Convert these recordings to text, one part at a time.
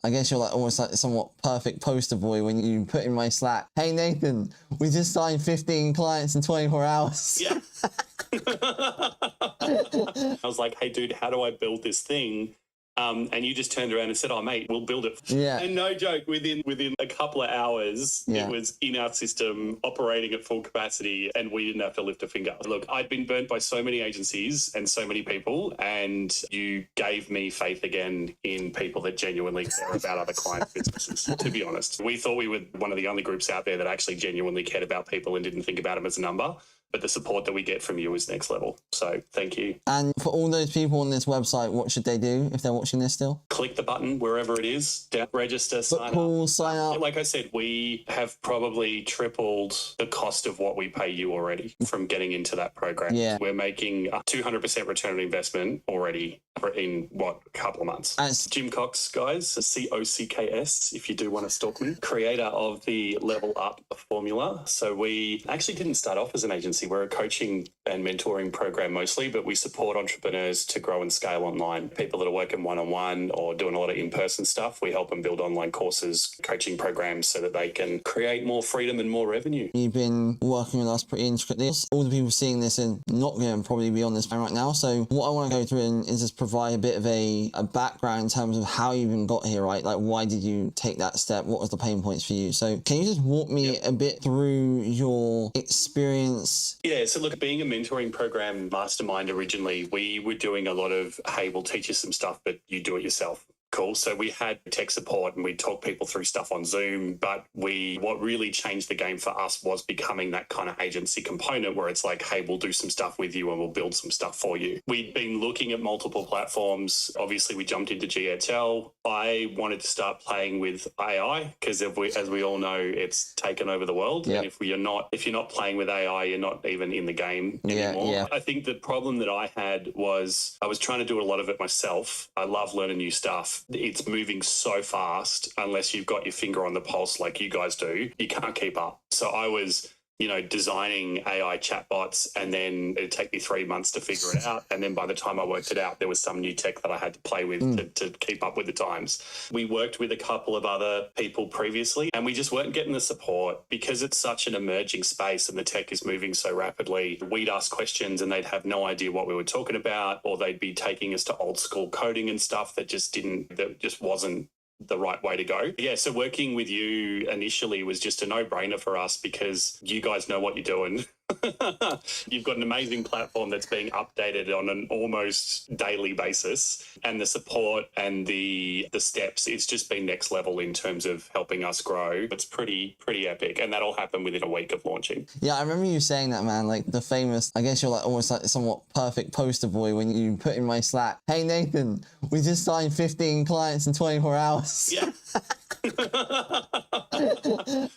I guess you're like almost like somewhat perfect poster boy when you put in my Slack, hey Nathan, we just signed 15 clients in 24 hours. Yeah. I was like, hey dude, how do I build this thing? And you just turned around and said, oh mate, we'll build it. Yeah. And no joke, within a couple of hours, it was in our system, operating at full capacity, and we didn't have to lift a finger. Look, I'd been burnt by so many agencies and so many people, and you gave me faith again in people that genuinely care about other client businesses, to be honest. We thought we were one of the only groups out there that actually genuinely cared about people and didn't think about them as a number. But the support that we get from you is next level. So thank you. And for all those people on this website, what should they do if they're watching this still? Click the button wherever it is, register, sign up. Like I said, we have probably tripled the cost of what we pay you already from getting into that program. Yeah. We're making a 200% return on investment already in a couple of months. Jim Cox, guys, COCKS, if you do want to stalk me, creator of the Level Up formula. So we actually didn't start off as an agency. We're a coaching and mentoring program mostly, but we support entrepreneurs to grow and scale online. People that are working one-on-one or doing a lot of in-person stuff, we help them build online courses, coaching programs so that they can create more freedom and more revenue. You've been working with us pretty intricately. All the people seeing this are not going to probably be on this plan right now. So what I want to go through is just provide a bit of a background in terms of how you even got here, right? Like, why did you take that step? What was the pain points for you? So can you just walk me a bit through your experience? Yeah, so look, being a mentoring program mastermind originally, we were doing a lot of, hey, we'll teach you some stuff, but you do it yourself. Cool. So we had tech support and we'd talk people through stuff on Zoom, but what really changed the game for us was becoming that kind of agency component where it's like, hey, we'll do some stuff with you and we'll build some stuff for you. We'd been looking at multiple platforms. Obviously, we jumped into GHL. I wanted to start playing with AI because as we all know, it's taken over the world. Yep. And if you're not playing with AI, you're not even in the game anymore. Yeah. I think the problem that I had was I was trying to do a lot of it myself. I love learning new stuff. It's moving so fast. Unless you've got your finger on the pulse like you guys do, you can't keep up. So I was designing AI chatbots, and then it'd take me 3 months to figure it out. And then by the time I worked it out, there was some new tech that I had to play with to keep up with the times. We worked with a couple of other people previously, and we just weren't getting the support because it's such an emerging space and the tech is moving so rapidly. We'd ask questions and they'd have no idea what we were talking about, or they'd be taking us to old school coding and stuff that just wasn't the right way to go. Yeah, so working with you initially was just a no-brainer for us because you guys know what you're doing. You've got an amazing platform that's being updated on an almost daily basis, and the support and the steps, it's just been next level in terms of helping us grow. It's pretty epic, and that'll happen within a week of launching. Yeah, I remember you saying that, man, like the famous, I guess you're like almost like somewhat perfect poster boy when you put in my Slack, hey Nathan, we just signed 15 clients in 24 hours. Yeah.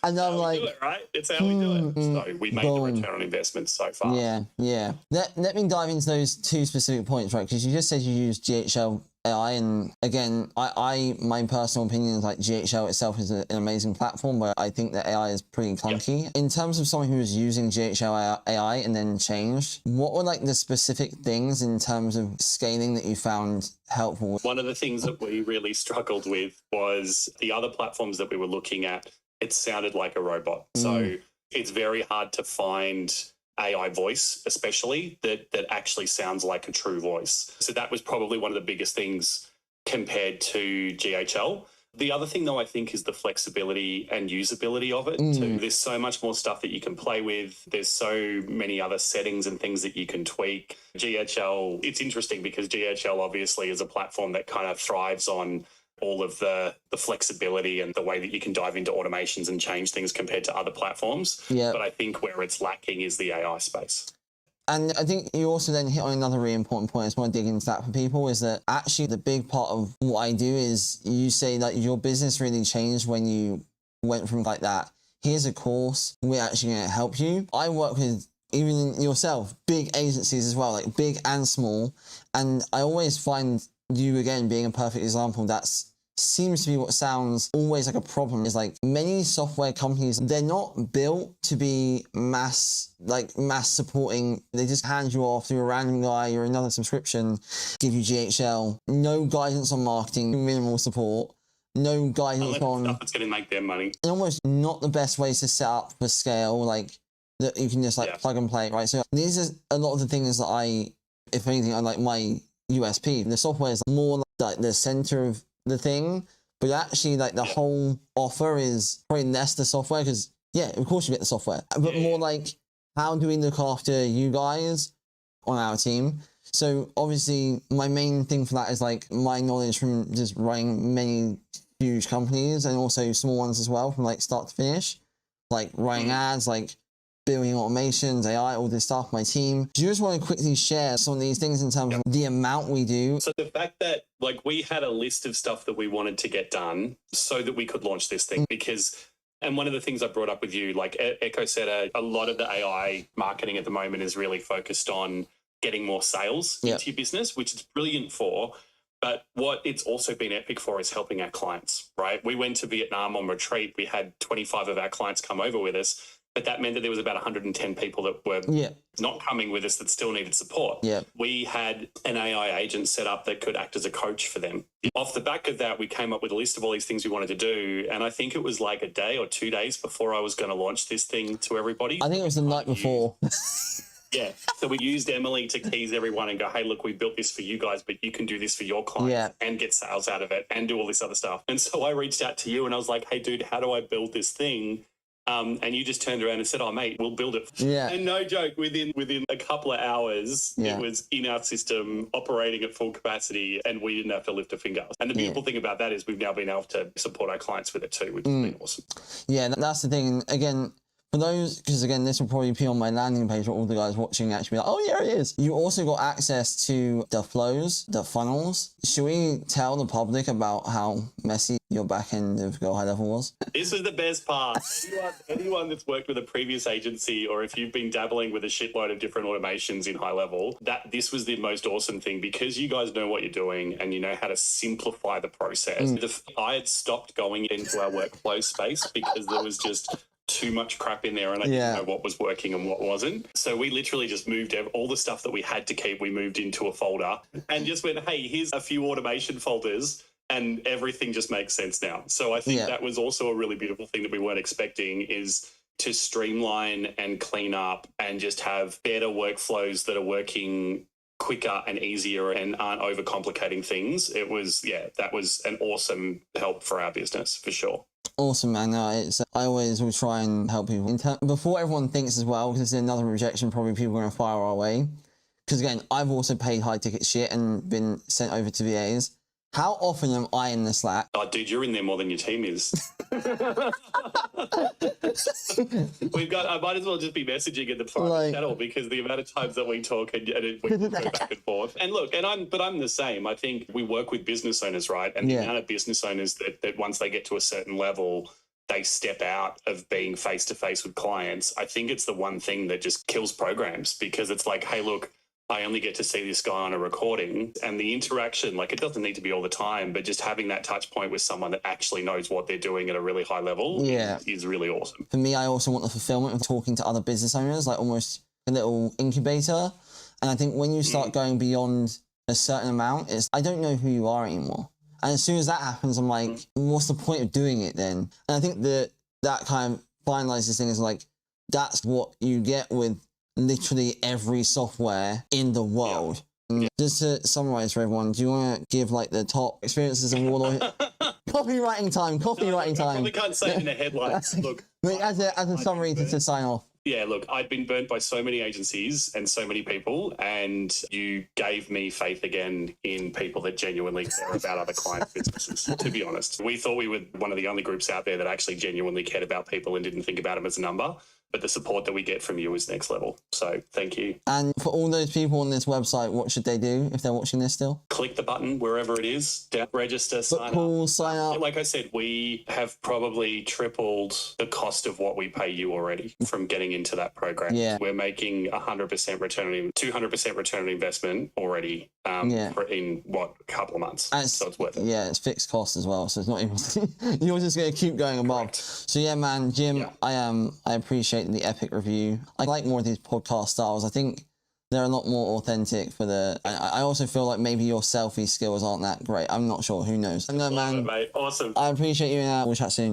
And I'm like, do it, right? It's how we do it. So we made the return on investment so far. Yeah. Let me dive into those two specific points, right? Because you just said you use GHL AI, and again, my personal opinion is like GHL itself is an amazing platform, but I think that AI is pretty clunky. Yep. In terms of someone who was using GHL AI and then changed, what were like the specific things in terms of scaling that you found helpful? One of the things that we really struggled with was the other platforms that we were looking at, it sounded like a robot. So it's very hard to find AI voice, especially that actually sounds like a true voice. So that was probably one of the biggest things compared to GHL. The other thing, though, I think is the flexibility and usability of it too. There's so much more stuff that you can play with. There's so many other settings and things that you can tweak. GHL, it's interesting because GHL obviously is a platform that kind of thrives on all of the flexibility and the way that you can dive into automations and change things compared to other platforms. Yeah. But I think where it's lacking is the AI space. And I think you also then hit on another really important point. I just want to dig into that for people, is that actually the big part of what I do is you say that your business really changed when you went from like that, here's a course, we're actually going to help you. I work with, even yourself, big agencies as well, like big and small. And I always find you, again, being a perfect example, that's seems to be what sounds always like a problem, is like many software companies, they're not built to be mass supporting. They just hand you off to a random guy or another subscription, give you GHL, no guidance on marketing, minimal support. no guidance Unless on stuff that's going to make them money. and almost not the best ways to set up for scale, like that you can just like plug and play, right? So these are a lot of the things that if anything, I like my USP. The software is more like the center of the thing, but actually like the whole offer is probably less the software because of course you get the software, but more like how do we look after you guys on our team? So obviously my main thing for that is like my knowledge from just running many huge companies and also small ones as well from like start to finish, like running ads, like building automations, AI, all this stuff, my team. Do you just want to quickly share some of these things in terms of the amount we do? So the fact that like we had a list of stuff that we wanted to get done so that we could launch this thing because, and one of the things I brought up with you, like Echosetter, a lot of the AI marketing at the moment is really focused on getting more sales into your business, which it's brilliant for. But what it's also been epic for is helping our clients, right? We went to Vietnam on retreat. We had 25 of our clients come over with us. But that meant that there was about 110 people that were not coming with us that still needed support. We had an AI agent set up that could act as a coach for them. Off the back of that, we came up with a list of all these things we wanted to do. And I think it was like a day or 2 days before I was going to launch this thing to everybody. I think it was the night before. So we used Emily to tease everyone and go, hey, look, we built this for you guys, but you can do this for your clients and get sales out of it and do all this other stuff. And so I reached out to you and I was like, hey, dude, how do I build this thing? And you just turned around and said, oh, mate, we'll build it. And no joke, within a couple of hours, it was in our system operating at full capacity and we didn't have to lift a finger. And the beautiful thing about that is we've now been able to support our clients with it too, which has been awesome. Yeah, that's the thing. Again, for those, because again, this will probably be on my landing page where all the guys watching actually be like, oh, yeah, it is. You also got access to the flows, the funnels. Should we tell the public about how messy your back end of Go HighLevel was? This was the best part. Anyone that's worked with a previous agency or if you've been dabbling with a shitload of different automations in HighLevel, this was the most awesome thing because you guys know what you're doing and you know how to simplify the process. I had stopped going into our workflow space because there was just too much crap in there and I didn't know what was working and what wasn't. So we literally just moved all the stuff that we had to keep, we moved into a folder and just went, hey, here's a few automation folders and everything just makes sense now. So I think that was also a really beautiful thing that we weren't expecting is to streamline and clean up and just have better workflows that are working quicker and easier and aren't overcomplicating things. It was, that was an awesome help for our business for sure. Awesome, man. No, I always will try and help people. Before everyone thinks as well, because there's another rejection probably people are going to fire our way. Because again, I've also paid high ticket shit and been sent over to VAs. How often am I in the Slack? Oh, dude, you're in there more than your team is. I might as well just be messaging in the private channel because the amount of times that we talk and we go back and forth. And look, I'm the same. I think we work with business owners, right? And the amount of business owners that once they get to a certain level, they step out of being face-to-face with clients. I think it's the one thing that just kills programs because it's like, hey, look, I only get to see this guy on a recording and the interaction, like it doesn't need to be all the time, but just having that touch point with someone that actually knows what they're doing at a really high level is really awesome. For me, I also want the fulfillment of talking to other business owners, like almost a little incubator. And I think when you start going beyond a certain amount, I don't know who you are anymore. And as soon as that happens, I'm like, what's the point of doing it then? And I think that kind of finalizes things like, that's what you get with literally every software in the world. Just to summarize for everyone, do you want to give like the top experiences and Warlord? Copywriting time. I probably can't say it in the headlines. Look, as a summary to sign off. Yeah, look, I'd been burnt by so many agencies and so many people, and you gave me faith again in people that genuinely care about other client businesses, to be honest. We thought we were one of the only groups out there that actually genuinely cared about people and didn't think about them as a number. But the support that we get from you is next level. So thank you. And for all those people on this website, what should they do if they're watching this still? Click the button wherever it is, register, sign up. Like I said, we have probably tripled the cost of what we pay you already from getting into that program. Yeah. We're making 100% return, 200% return on investment already in a couple of months. So it's worth it. Yeah, it's fixed cost as well. So it's not even, you're just going to keep going above. Correct. So yeah, man, Jim, I appreciate the epic review. I like more of these podcast styles. I think they're a lot more authentic for the. I also feel like maybe your selfie skills aren't that great. I'm not sure. Who knows? No, man. Mate. Awesome. I appreciate you, and we'll chat soon.